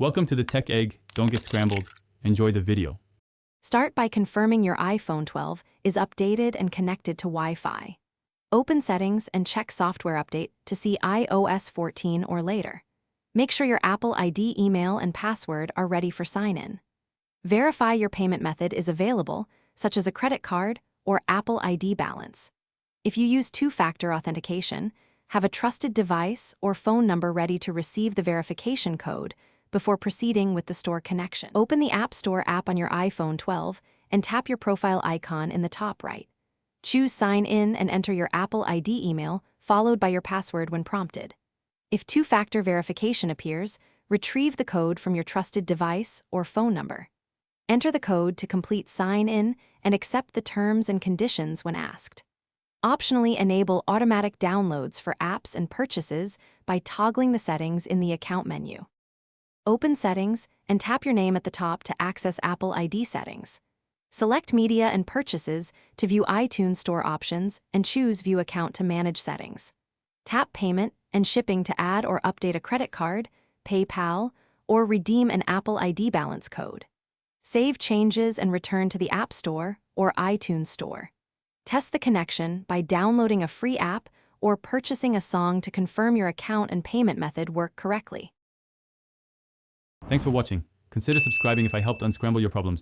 Welcome to the Tech Egg. Don't get scrambled. Enjoy the video. Start by confirming your iPhone 12 is updated and connected to Wi-Fi. Open Settings and check Software Update to see iOS 14 or later. Make sure your Apple ID email and password are ready for sign-in. Verify your payment method is available, such as a credit card or Apple ID balance. If you use two-factor authentication, have a trusted device or phone number ready to receive the verification code before proceeding with the store connection. Open the App Store app on your iPhone 12 and tap your profile icon in the top right. Choose Sign In and enter your Apple ID email, followed by your password when prompted. If two-factor verification appears, retrieve the code from your trusted device or phone number. Enter the code to complete sign-in and accept the terms and conditions when asked. Optionally enable automatic downloads for apps and purchases by toggling the settings in the account menu. Open Settings and tap your name at the top to access Apple ID settings. Select Media and Purchases to view iTunes Store options and choose View Account to manage settings. Tap Payment and Shipping to add or update a credit card, PayPal, or redeem an Apple ID balance code. Save changes and return to the App Store or iTunes Store. Test the connection by downloading a free app or purchasing a song to confirm your account and payment method work correctly. Thanks for watching. Consider subscribing if I helped unscramble your problems.